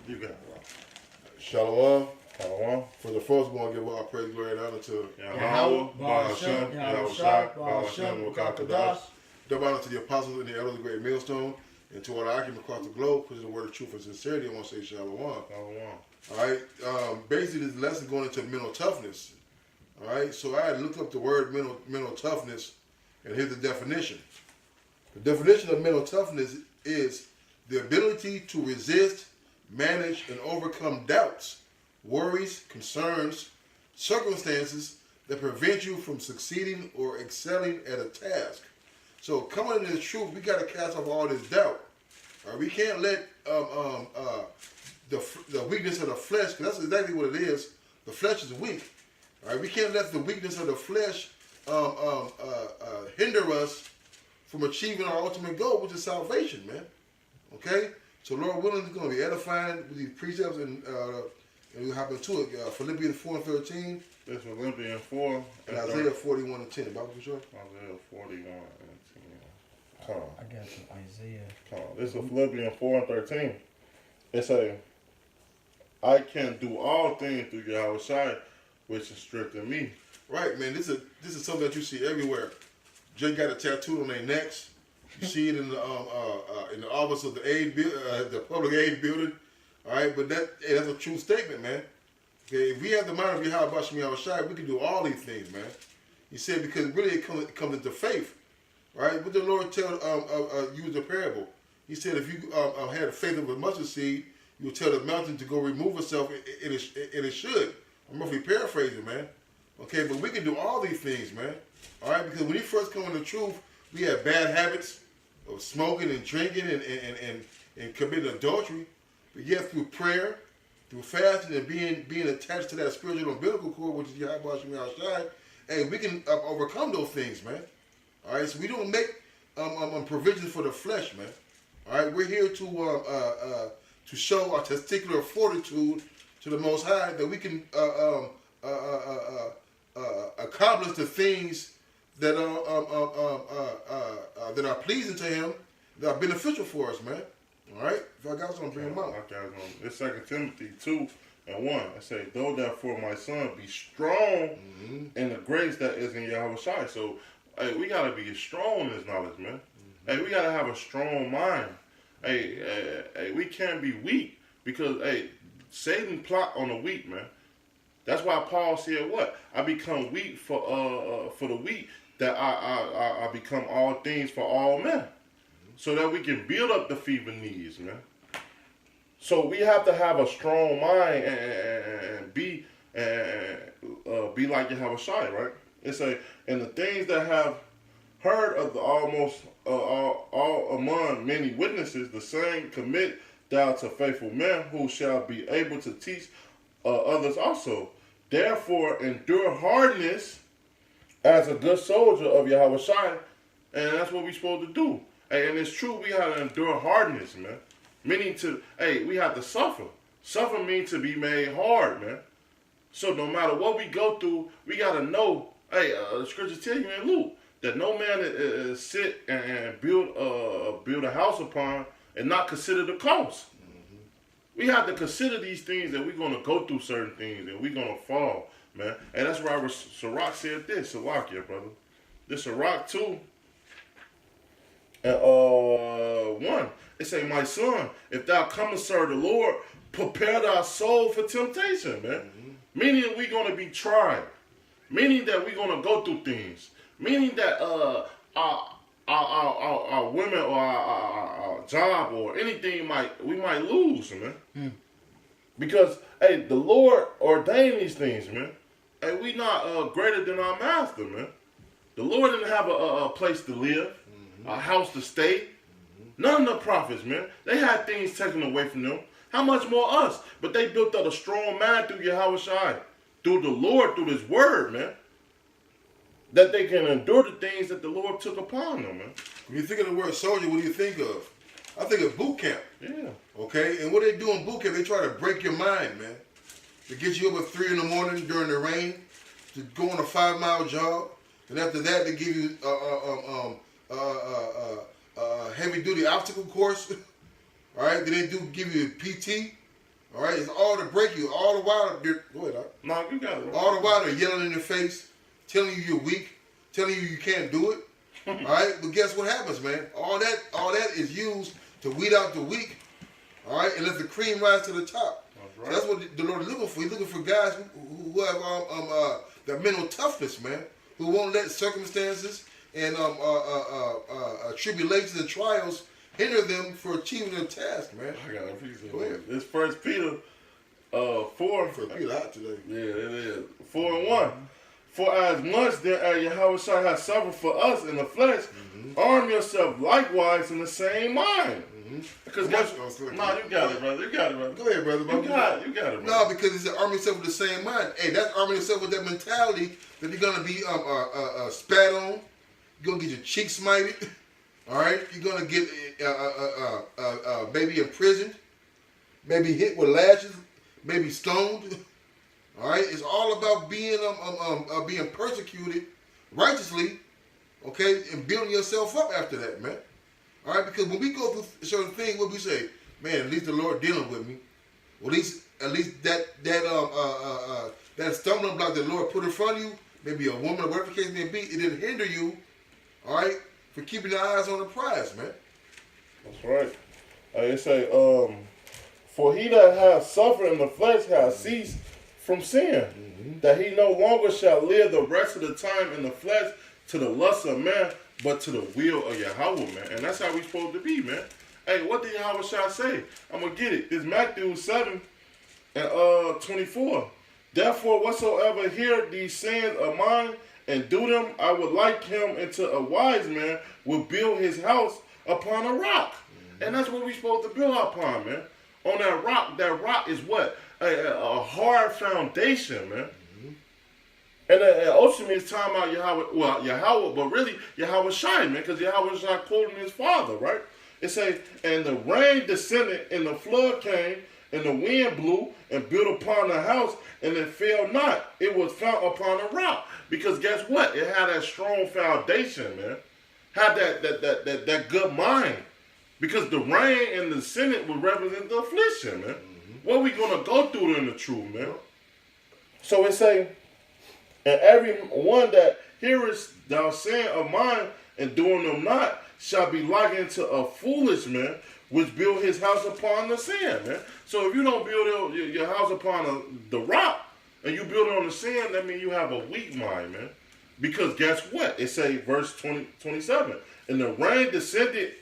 You got it. Shalom. Shalom. For the first, we want to give all praise, glory, and honor to Yahweh, Ba'ashem, Yahweh Shai, Ba'ashem, Wakakadash. Double honor to the apostles and the elders of the great millstone, and to all the occupants across the globe, because the word of truth and sincerity. I want to say shalom. Shalom. All right. Basically, this lesson going into mental toughness. All right. So I had looked up the word mental toughness, and here's the definition. The definition of mental toughness is the ability to resist, manage, and overcome doubts, worries, concerns, circumstances that prevent you from succeeding or excelling at a task. So coming into the truth, we got to cast off all this doubt. All right, we can't let the weakness of the flesh, because that's exactly what it is. The flesh is weak. All right, we can't let the weakness of the flesh hinder us from achieving our ultimate goal, which is salvation, man. Okay? So Lord willing, it's going to be edifying with these precepts, and we'll hop into it. Philippians 4 and 13. This Philippians 4 and Isaiah 41 and 10. Bible for sure? Isaiah 41 and 10. Come on. I got you, Isaiah. Come on. This is Philippians 4 and 13. It says, I can do all things through Yahweh Shai, which is strengthen me. Right, man. This is something that you see everywhere. Jay got a tattoo on their necks. You see it in the office of the public aid building. All right, but that's a true statement, man. Okay, if we have the mind of Yahweh Ba'ashem Yahweh Shai, we can do all these things, man. He said because really it comes into faith, right? What the Lord tell use the parable. He said if you had faith of a mustard seed, you would tell the mountain to go remove itself, and it should. I'm roughly paraphrasing, man. Okay, but we can do all these things, man. All right, because when you first come into the truth, we have bad habits of smoking and drinking and committing adultery. But yet through prayer, through fasting and being attached to that spiritual umbilical cord, which is Yahweh Ba'ashem Yahweh Shai, hey, we can overcome those things, man. All right, so we don't make provisions for the flesh, man. All right, we're here to show our testicular fortitude to the Most High that we can accomplish the things that are pleasing to Him, that are beneficial for us, man. All right, if I got something, bring them out. It's 2 Timothy 2 and 1. I say, though therefore my son be strong in the grace that is in Yahweh Shai. So, hey, we gotta be strong in this knowledge, man. Hey, we gotta have a strong mind. Hey, we can't be weak because Satan plot on the weak, man. That's why Paul said, "What I become weak for the weak, that I become all things for all men." So that we can build up the feeble knees, man. So we have to have a strong mind and be like Yahweh Shai, right? It's and the things that have heard of the almost all among many witnesses, the same commit thou to faithful men who shall be able to teach others also. Therefore endure hardness as a good soldier of Yahweh Shai, and that's what we're supposed to do. Hey, and it's true, we have to endure hardness, man. Meaning we have to suffer. Suffer means to be made hard, man. So no matter what we go through, we got to know, the scriptures tell you in Luke, that no man sit and build a house upon and not consider the cost. We have to consider these things, that we're going to go through certain things and we're going to fall, man. And that's why Sirach said this, Salakia, brother. This Sirach 2 and 1. It say, my son, if thou come and serve the Lord, prepare thy soul for temptation, man. Meaning we're going to be tried. Meaning that we're going to go through things. Meaning that our women or our job or anything we might lose, man. Because the Lord ordained these things, man. Hey, we not greater than our master, man. The Lord didn't have a place to live, a house to stay. None of the prophets, man, they had things taken away from them. How much more us? But they built up a strong mind through Yahweh Shai, through the Lord, through His word, man. That they can endure the things that the Lord took upon them, man. When you think of the word soldier, what do you think of? I think of boot camp. Yeah. Okay? And what they do in boot camp, they try to break your mind, man. They get you up at 3 in the morning during the rain to go on a 5-mile jog. And after that, they give you heavy-duty obstacle course. All right? Then they do give you PT. All right, it's all to break you. All the while, go ahead, Doc. No, you got it. Right? All the while they're yelling in your face, telling you you're weak, telling you you can't do it. All right, but guess what happens, man? All that is used to weed out the weak. All right, and let the cream rise to the top. That's right. So that's what the Lord is looking for. He's looking for guys who have that mental toughness, man, who won't let circumstances and tribulations and trials hinder them for achieving their task, man. I got a piece of Go ahead. It's 1 Peter 4. For Peter out today. Yeah, it is. 4:1. For as much then as Yahushua has suffered for us in the flesh, arm yourself likewise in the same mind. Because guess you got it, brother. You got it, brother. Go ahead, brother. You got it, brother. No, because it's arming yourself with the same mind. Hey, that's arming yourself with that mentality that you're gonna be spat on. You're gonna get your cheeks smited. All right, you're gonna get maybe imprisoned, maybe hit with lashes, maybe stoned. All right, it's all about being being persecuted righteously, okay, and building yourself up after that, man. All right, because when we go through certain things, what we say, man, at least the Lord dealing with me. Well, at least that stumbling block that the Lord put in front of you, maybe a woman or whatever the case may be, it didn't hinder you, all right, for keeping your eyes on the prize, man. That's right. It say, for he that hath suffered in the flesh has ceased from sin, that he no longer shall live the rest of the time in the flesh to the lust of man, but to the will of Yahweh, man. And that's how we supposed to be, man. Hey, what did Yahweh say? I'm going to get it. It's Matthew 7 and 24. Therefore, whatsoever hear these sayings of mine and do them, I would like him into a wise man will build his house upon a rock. And that's what we supposed to build upon, man. On that rock is what? A hard foundation, man. And ultimately it's talking about Yahweh, but really Yahweh Shai, man, because Yahweh Shai quoting his father, right? It say, and the rain descended, and the flood came, and the wind blew, and built upon the house, and it fell not. It was found upon a rock. Because guess what? It had that strong foundation, man. Had that good mind. Because the rain and the Senate would represent the affliction, man. What we gonna go through in the truth, man? So it say, and every one that heareth thou saying of mine and doing them not shall be likened to a foolish man which built his house upon the sand, man. So if you don't build your house upon the rock and you build it on the sand, that means you have a weak mind, man. Because guess what? It say verse 27. And the rain descended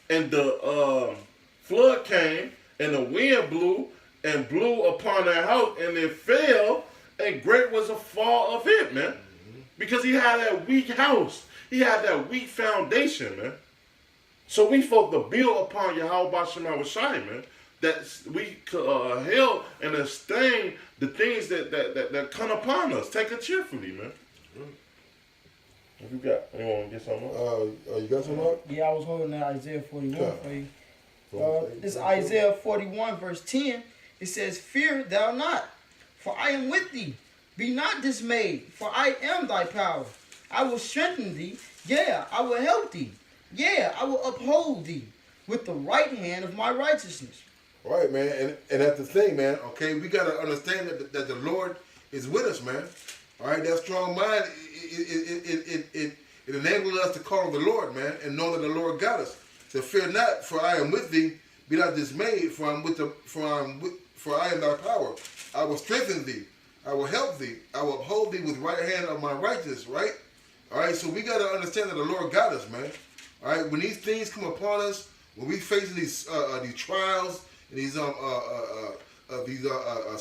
and the flood came and the wind blew and blew upon that house and it fell. And great was the fall of it, man. Because he had that weak house. He had that weak foundation, man. So we supposed to build upon Yahweh B'Shem Shai, man. That we could hail and sustain the things that come upon us. Take it cheerfully, man. If you want to get something up? You got something up? Yeah, I was holding that Isaiah 41 for you. This Isaiah 41 verse 10. It says, fear thou not, for I am with thee. Be not dismayed, for I am thy power. I will strengthen thee. Yeah, I will help thee. Yeah, I will uphold thee with the right hand of my righteousness. All right, man. And that's the thing, man. Okay, we got to understand that the Lord is with us, man. All right, that strong mind, it enables us to call on the Lord, man, and know that the Lord got us. So fear not, for I am with thee. Be not dismayed, for I am thy power. I will strengthen thee. I will help thee. I will uphold thee with right hand of my righteousness, right? All right, so we got to understand that the Lord got us, man. All right, when these things come upon us, when we face these trials and these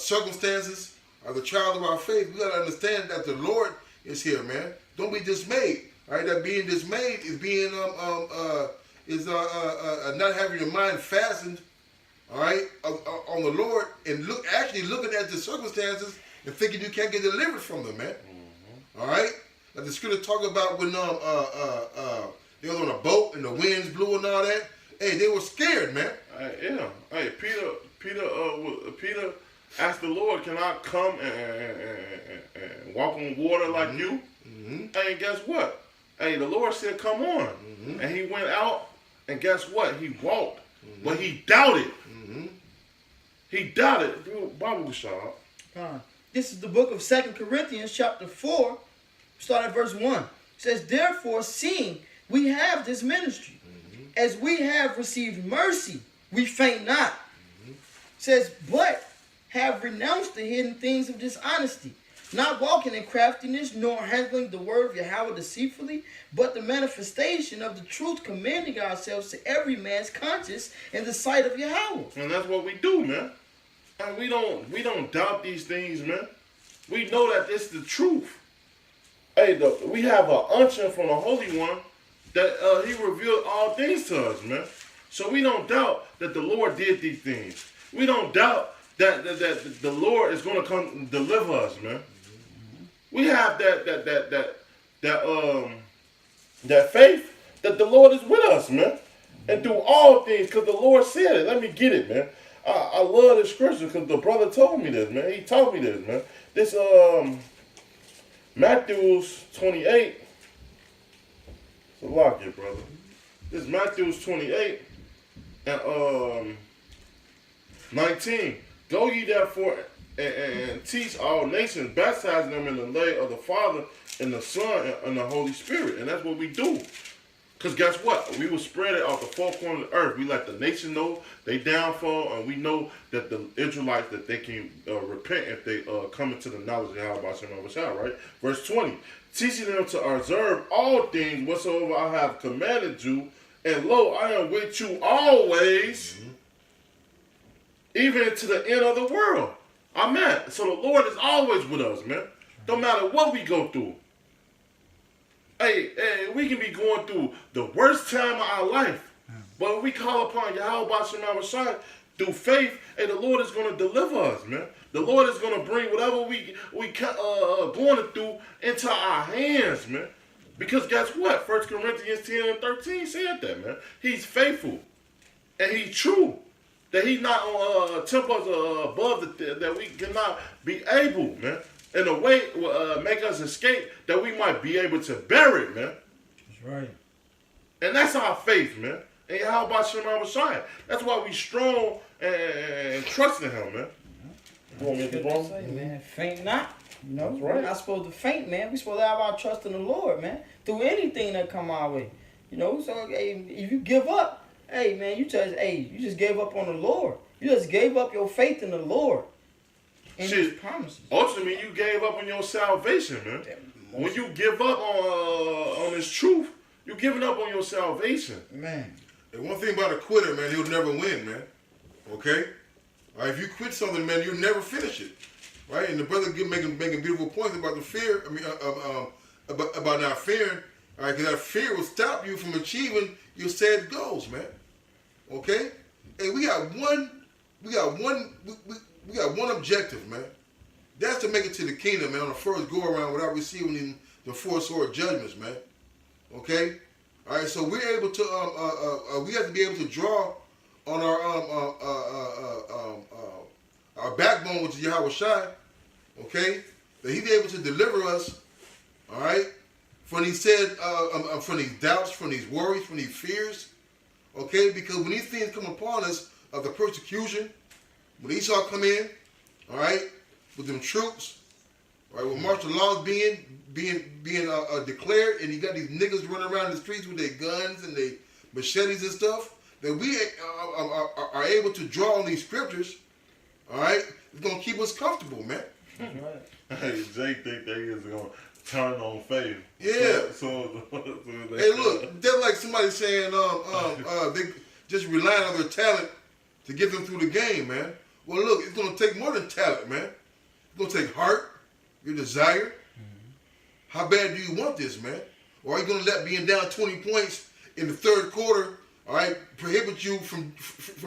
circumstances, the trials of our faith, we got to understand that the Lord is here, man. Don't be dismayed. All right, that being dismayed is being not having your mind fastened, all right, on the Lord and looking at the circumstances and thinking you can't get delivered from them, man. All right, like the scripture talk about when they was on a boat and the winds blew and all that. Hey, they were scared, man. Yeah. Hey, Peter asked the Lord, "Can I come and walk on water like you?" Hey, guess what? Hey, the Lord said, "Come on," and he went out, and guess what? He walked, but he doubted. He doubted. Bible shot. This is the book of 2 Corinthians chapter 4, start at verse 1. It says, therefore, seeing we have this ministry, as we have received mercy, we faint not. It says, but have renounced the hidden things of dishonesty, not walking in craftiness, nor handling the word of Yahweh deceitfully, but the manifestation of the truth, commending ourselves to every man's conscience in the sight of Yahweh. And that's what we do, man. And we don't doubt these things, man. We know that this is the truth. Hey, we have an unction from the Holy One that he revealed all things to us, man. So we don't doubt that the Lord did these things. We don't doubt that the Lord is going to come and deliver us, man. We have that faith that the Lord is with us, man, and do all things because the Lord said it. Let me get it, man. I love this scripture because the brother told me this, man. He taught me this, man. This Matthew's 28. So lock it, brother. This Matthew's 28 and 19. Go ye therefore and teach all nations, baptizing them in the name of the Father and the Son and the Holy Spirit. And that's what we do. Because guess what? We will spread it out the four corners of the earth. We let the nation know they downfall, and we know that the Israelites, that they can repent if they come into the knowledge of Yahweh, right? Verse 20. Teaching them to observe all things whatsoever I have commanded you, and lo, I am with you always, even to the end of the world. Amen. So the Lord is always with us, man. No matter what we go through. Hey, we can be going through the worst time of our life, but when we call upon Yahweh Shai through faith, and the Lord is going to deliver us, man. The Lord is going to bring whatever we going through into our hands, man. Because guess what? 1 Corinthians 10 and 13 said that, man. He's faithful, and he's true. That he's not temp us above that we cannot be able, man. In a way, make us escape that we might be able to bear it, man. That's right. And that's our faith, man. And how about Shema Shai? That's why we strong and trust in him, man. You want me to go? Man, faint not. You know, that's right. We're not supposed to faint, man. We're supposed to have our trust in the Lord, man. Through anything that come our way. You know, so hey, if you give up, hey, man, you just gave up on the Lord. You just gave up your faith in the Lord. And his promises. Ultimately, you gave up on your salvation, man. When you give up on this truth, you're giving up on your salvation. Man. And one thing about a quitter, man, he'll never win, man. Okay? All right, if you quit something, man, you'll never finish it. Right? And the brother making beautiful points about the fear, about not fearing. All right, because that fear will stop you from achieving your said goals, man. Okay? And we got one objective, man. That's to make it to the kingdom, man, on the first go around without receiving the four sword judgments, man. Okay? All right, so we're able to we have to be able to draw on our backbone, which is Yahweh Shai, okay? That he be able to deliver us, all right, from these from these doubts, from these worries, from these fears, okay? Because when these things come upon us of the persecution, when Esau come in, all right, with them troops, all right, with martial laws being declared, and you got these niggas running around the streets with their guns and their machetes and stuff, that we are able to draw on these scriptures, all right, it's going to keep us comfortable, man. Hey, Jake think they is going to turn on faith. Yeah. So hey, look, they're like somebody saying they just relying on their talent to get them through the game, man. Well, look, it's going to take more than talent, man. It's going to take heart, your desire. How bad do you want this, man? Or are you going to let being down 20 points in the third quarter, all right, prohibit you from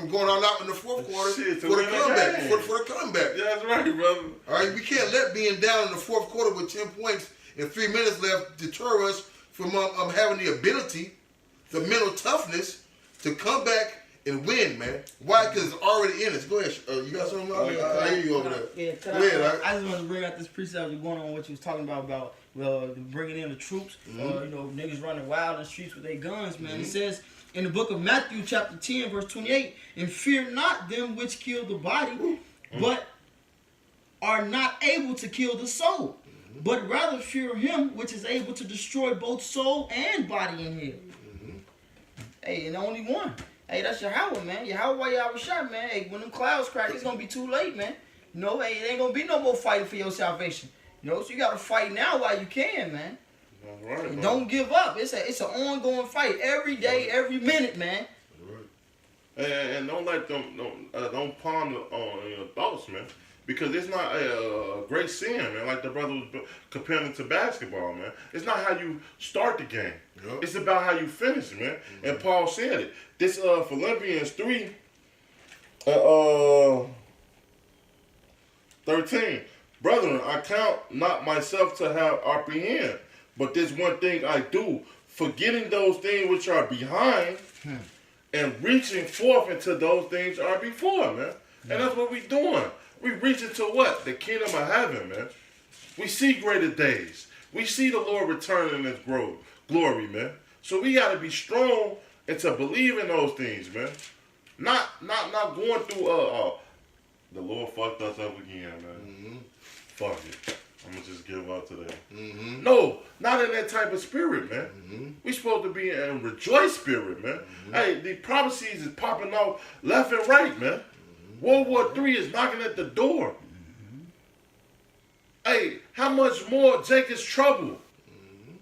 going all out in the fourth quarter for the comeback? For the comeback. Yeah, that's right, brother. All right, we can't let being down in the fourth quarter with 10 points and 3 minutes left deter us from having the ability, the mental toughness to come back and win, man. Why? Because it's already in us. Go ahead. You got something? I hear you over there. Yeah, go ahead. I just want to bring out this precept going on what you was talking about bringing in the troops. You know, niggas running wild in the streets with their guns, man. It says, in the book of Matthew chapter 10 verse 28, and fear not them which kill the body, but are not able to kill the soul, but rather fear him which is able to destroy both soul and body in hell. Hey, and only one. Hey, that's Yahweh, man. Yahweh shot, man. Hey, when them clouds crack, it's gonna be too late, man. You know, hey, it ain't gonna be no more fighting for your salvation. You know, so you gotta fight now while you can, man. Right, and don't give up. It's an ongoing fight every day, every minute, man. And don't let them don't ponder on your thoughts, man, because it's not a great sin, man. Like the brother was comparing it to basketball, man. It's not how you start the game. Yep. It's about how you finish it, man. Mm-hmm. And Paul said it. This Philippians 3, 13. Brethren, I count not myself to have apprehend, but this one thing I do, forgetting those things which are behind, and reaching forth into those things are before, man. And that's what we doing. We reaching to what? The kingdom of heaven, man. We see greater days. We see the Lord returning in his glory, man. So we got to be strong and to believe in those things, man. Not going through, the Lord fucked us up again, man. Mm-hmm. Fuck it. I'm going to just give up today. Mm-hmm. No, not in that type of spirit, man. Mm-hmm. We supposed to be in rejoice spirit, man. Mm-hmm. Hey, the prophecies is popping off left and right, man. Mm-hmm. World War III is knocking at the door. Mm-hmm. Hey, how much more Jacob's trouble? Mm-hmm.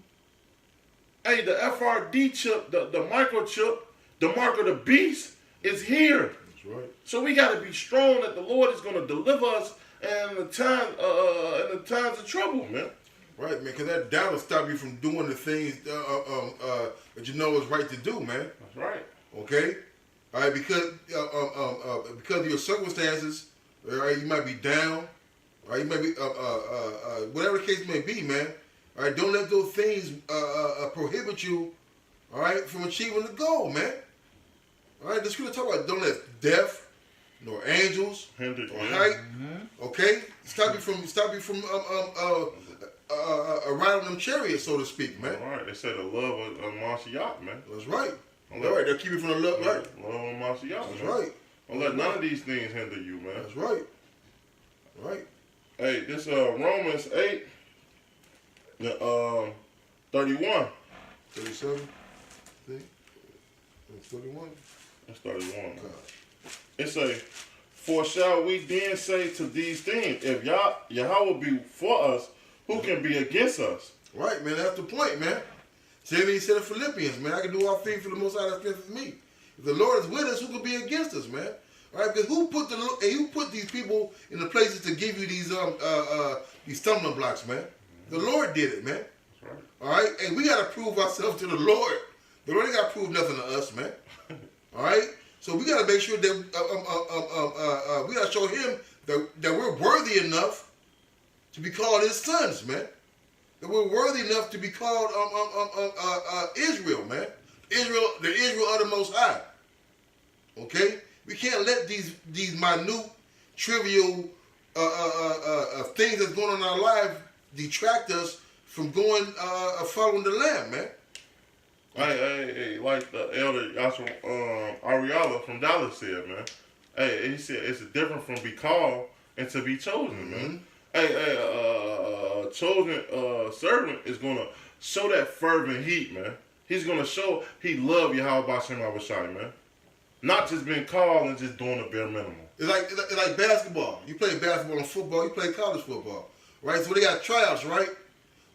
Hey, the FRD chip, the microchip, the mark of the beast is here. That's right. So we got to be strong that the Lord is going to deliver us in the times of trouble, man. Right, man, because that doubt will stop you from doing the things that you know is right to do, man. That's right. Okay? All right, because of your circumstances, all right, you might be down, all right, you might be, whatever the case may be, man. All right, don't let those things prohibit you, all right, from achieving the goal, man. All right, the scripture talk about don't let death, nor angels, or height, okay? Stop you from riding them chariots, so to speak, man. All right, they said the love of Mashiach, man. That's right. All right, they'll keep you from the love, right? Love of Mashiach, That's man. right. Don't let none of these things hinder you, man. That's right. Right. Hey, this Romans 8, 31. 37. See? That's 31. That's 31. It say, for shall we then say to these things, if Yahweh be for us, who can be against us? Right, man. That's the point, man. Same thing he said in Philippians, man. I can do all things for the Most High that strengthens me. If the Lord is with us, who can be against us, man? All right, because who put these people in the places to give you these stumbling blocks, man? The Lord did it, man. That's right. All right, and we got to prove ourselves to the Lord. The Lord ain't got to prove nothing to us, man. All right. So we got to make sure that we got to show him that we're worthy enough to be called his sons, man. That we're worthy enough to be called Israel, man. Israel, the Israel of the Most High. Okay, we can't let these minute, trivial things that's going on in our life detract us from going following the Lamb, man. Hey, like the elder Ariella from Dallas said, man. Hey, he said it's different from be called and to be chosen, man. Hey, chosen servant is gonna show that fervent heat, man. He's gonna show he love Yahweh B'Shem Abishai, man. Not just being called and just doing the bare minimum. It's like basketball. You play basketball and football. You play college football, right? So they got tryouts, right?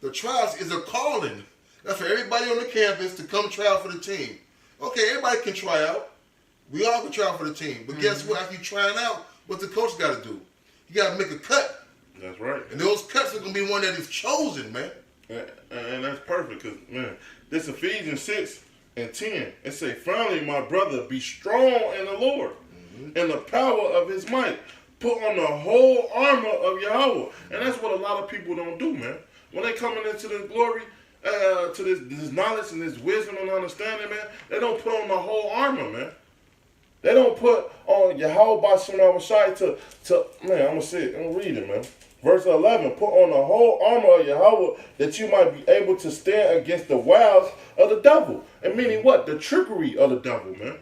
The tryouts is a calling. That's for everybody on the campus to come try out for the team. Okay, everybody can try out. We all can try out for the team. But guess what? After you trying out, what the coach got to do? He got to make a cut. That's right. And those cuts are going to be one that is chosen, man. And that's perfect because, man, this Ephesians 6 and 10, it say, finally, my brother, be strong in the Lord and the power of his might. Put on the whole armor of Yahweh. And that's what a lot of people don't do, man. When they coming into this glory, to this knowledge and this wisdom and understanding, man, they don't put on the whole armor, man. They don't put on Yahweh Bashim Yahushai to man, I'm gonna say it, I'm gonna read it, man. Verse 11, put on the whole armor of Yahweh that you might be able to stand against the wiles of the devil. And meaning what? The trickery of the devil, man.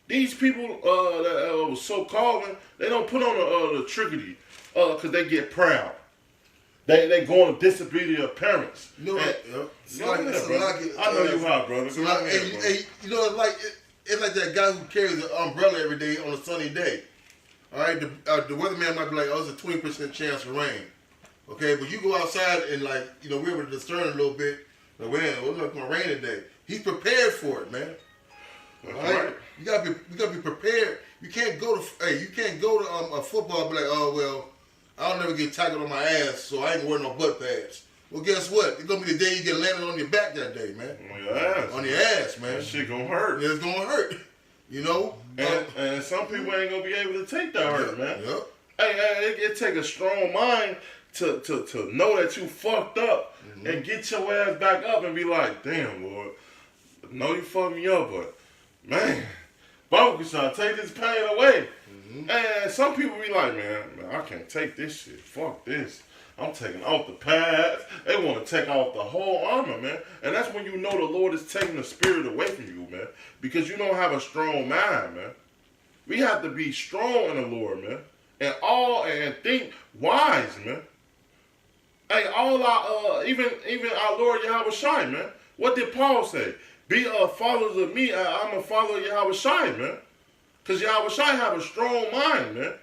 These people that was so calling, they don't put on the trickery because they get proud. They go on disobedient parents. You know what? I know you hot, brother. You know, it's like that guy who carries an umbrella every day on a sunny day. All right, the weatherman might be like, oh, it's a 20% chance of rain. Okay, but you go outside and like, you know, we're able to discern a little bit. Like, well, it's not gonna rain today. He's prepared for it, man. All right, you gotta be prepared. You can't go to a football and be like, oh well, I'll never get tackled on my ass, so I ain't wearing no butt pads. Well, guess what? It's gonna be the day you get landed on your back that day, man. On your ass. On your ass, man. That shit gonna hurt. It's gonna hurt. You know? And some people ain't gonna be able to take that hurt, man. Yep. Hey, it take a strong mind to know that you fucked up and get your ass back up and be like, damn, Lord, I know you fucked me up, but man, Bible trying to take this pain away. And some people be like, man, I can't take this shit. Fuck this. I'm taking off the pads. They want to take off the whole armor, man. And that's when you know the Lord is taking the spirit away from you, man. Because you don't have a strong mind, man. We have to be strong in the Lord, man. And think wise, man. Hey, all our even our Lord Yahweh Shai, man. What did Paul say? Be followers of me. I'm a follower of Yahweh Shai, man. Because Yahweh Shai have a strong mind, man.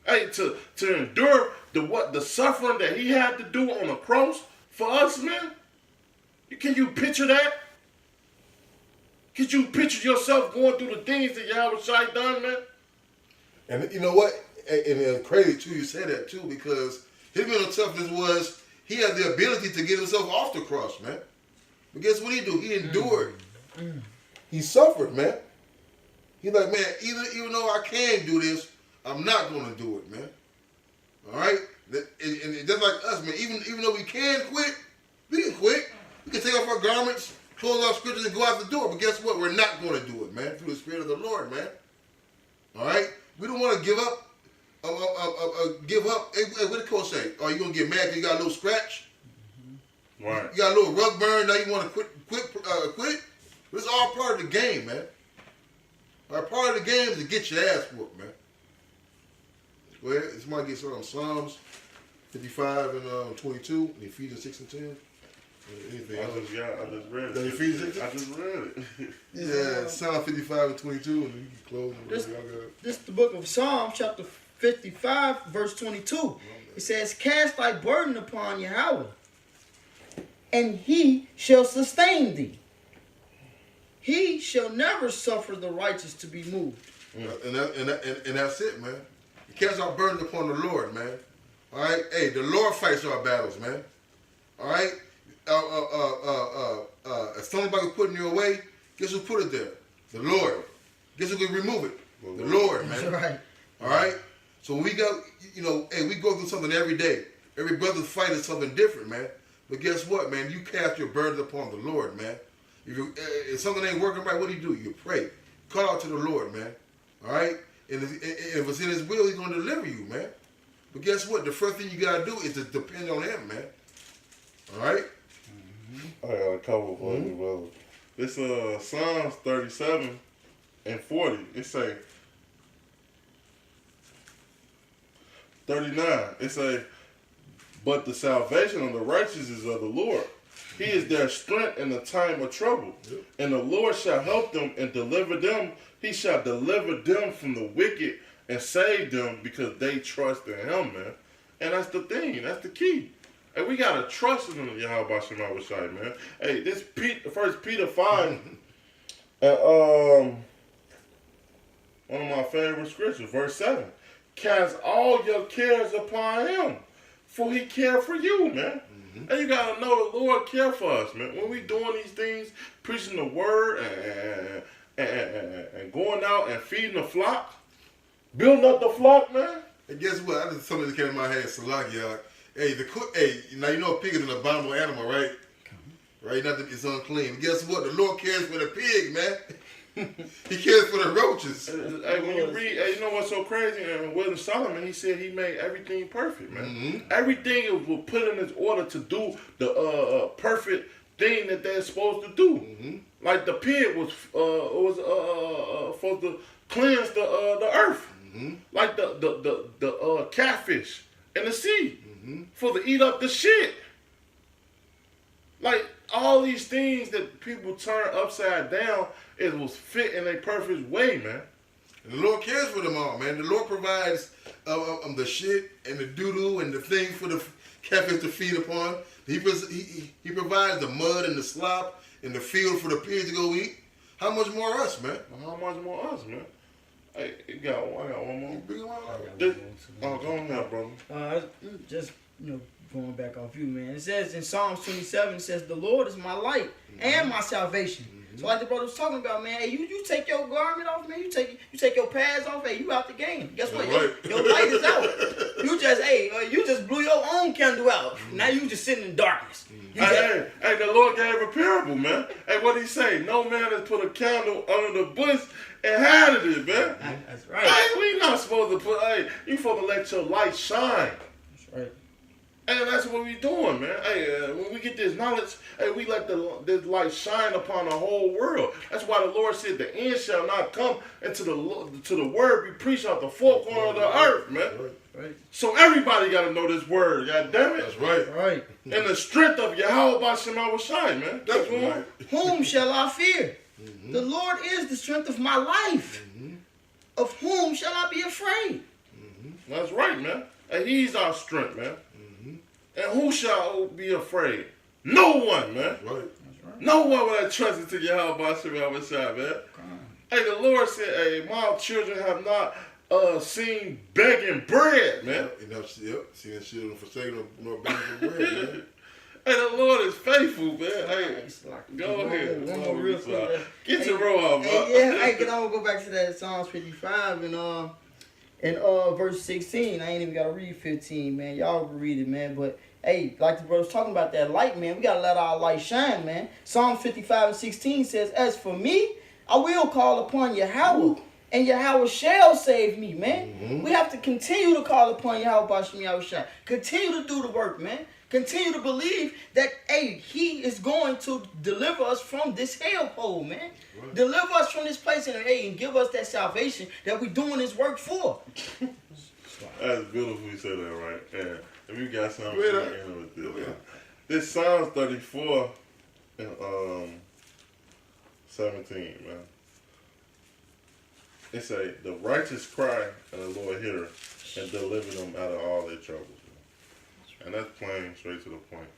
Hey, to endure the suffering that he had to do on the cross for us, man. Can you picture that? Could you picture yourself going through the things that Yahweh Shai done, man? And you know what? And it's crazy too, you said that too, because his mental toughness was he had the ability to get himself off the cross, man. But guess what he do? He endured. He suffered, man. He's like, man, even though I can do this, I'm not going to do it, man. All right? And just like us, man, even though we can quit, we can quit. We can take off our garments, close our scriptures, and go out the door. But guess what? We're not going to do it, man, through the Spirit of the Lord, man. All right? We don't want to give up. Hey, what did the coach say? Oh, you going to get mad because you got a little scratch? Right. You got a little rug burn, now you want to quit? But it's all part of the game, man. Part of the game is to get your ass whooped, man. Go ahead. Somebody get started on Psalms 55 and 22, and Ephesians 6 and 10. Anything else? I just read it. Ephesians 6? I just read it. Yeah, Psalm 55 and 22, and you can close it. This is the book of Psalms, chapter 55, verse 22. It says, cast thy burden upon Yahweh, and he shall sustain thee. He shall never suffer the righteous to be moved. And that's it, man. You cast our burden upon the Lord, man. All right? Hey, the Lord fights our battles, man. All right? If somebody put in your way, guess who put it there? The Lord. Guess who can remove it? The Lord, man. That's right. All right? So when we go, we go through something every day. Every brother's fight is something different, man. But guess what, man? You cast your burden upon the Lord, man. If something ain't working right, what do? You pray. Call out to the Lord, man. All right? And if it's in his will, he's going to deliver you, man. But guess what? The first thing you got to do is to depend on him, man. All right? I got a couple for you, brother. This Psalms 37 and 40. It say 39. It say, but the salvation of the righteous is of the Lord. He is their strength in the time of trouble. Yep. And the Lord shall help them and deliver them. He shall deliver them from the wicked and save them because they trust in him, man. And that's the thing. That's the key. And we got to trust in the Yahweh Shema Shai, man. Hey, this 1 Peter 5, one of my favorite scriptures, verse 7. Cast all your cares upon him, for he cared for you, man. And you gotta know the Lord care for us, man. When we doing these things, preaching the word and going out and feeding the flock, building up the flock, man. And guess what? I just something that came in my head, Salaki. Hey, now you know a pig is an abominable animal, right? Right? Nothing is unclean. And guess what? The Lord cares for the pig, man. He cares for the roaches. Hey, when you read, hey, you know what's so crazy? And William Solomon, he said he made everything perfect, man. Mm-hmm. Everything was put in its order to do the perfect thing that they're supposed to do. Mm-hmm. Like the pig was supposed to cleanse the earth. Mm-hmm. Like the catfish in the sea, Mm-hmm. for to eat up the shit. Like all these things that people turn upside down, it was fit in a perfect way, man. And the Lord cares for them all, man. The Lord provides the shit and the doo-doo and the things for the catfish to feed upon. He provides the mud and the slop and the field for the pigs to go eat. How much more us, man? How much more us, man? Hey, I got one more. Bring them all out. Oh, go on now, brother. Just going back off you, man. It says in Psalms 27, it says, "The Lord is my light and my salvation." So like the brother was talking about, man, hey, you take your garment off, man. You take your pads off, hey, you out the game. Guess what? Right. Your light is out. You just blew your own candle out. Now you just sitting in darkness. Hey, the Lord gave a parable, man. Hey, what did he say? No man has put a candle under the bush and hided it, man. That's right. Hey, we not supposed to put, you supposed to let your light shine. That's right. And that's what we doing, man. Hey, when we get this knowledge, hey, we let this light shine upon the whole world. That's why the Lord said, "The end shall not come into the word we preach out the four corners of the earth," man. Right. So everybody got to know this word. God damn it. That's right. Right. And the strength of Yahweh B'Shem Awashai, man. That's right. Whom shall I fear? The Lord is the strength of my life. Of whom shall I be afraid? That's right, man. And he's our strength, man. And who shall be afraid? No one, man. That's right. No one will have trusted to Yahweh B'Shem Awashai, man. Hey, the Lord said, "Hey, my children have not seen begging bread, man." Yep. See that shit forsaken nor begging for bread, man. Hey, the Lord is faithful, man. Hey, go ahead. One more real quick. Get your roll off, bro. Hey, can I go back to that Psalms 55 and verse 16. I ain't even gotta read 15, man. Y'all can read it, man. But hey, like the brother's talking about that light, man. We gotta let our light shine, man. Psalms 55 and 16 says, "As for me, I will call upon Yahweh, and Yahweh shall save me," man. We have to continue to call upon Yahweh B'Shem Yahushua. Continue to do the work, man. Continue to believe that, hey, he is going to deliver us from this hellhole, man. Right. Deliver us from this place and give us that salvation that we're doing this work for. That's beautiful you said that, right? And if you got something to end with this, this Psalms 34 and 17, man. It say, "The righteous cry, and the Lord hear her, and deliver them out of all their troubles." And that's plain, straight to the point.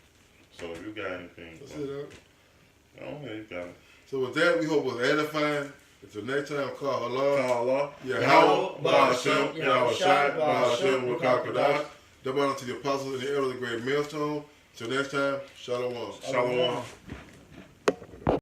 So if you got anything, that's it, you got it. So with that, we hope it was edifying. Until next time, call Allah. Yahweh B'Shem Yahushai B'Shem W'Kakadash. Double honor to the apostles and the elders of the great millstone. Until next time, Shalom. Shalom.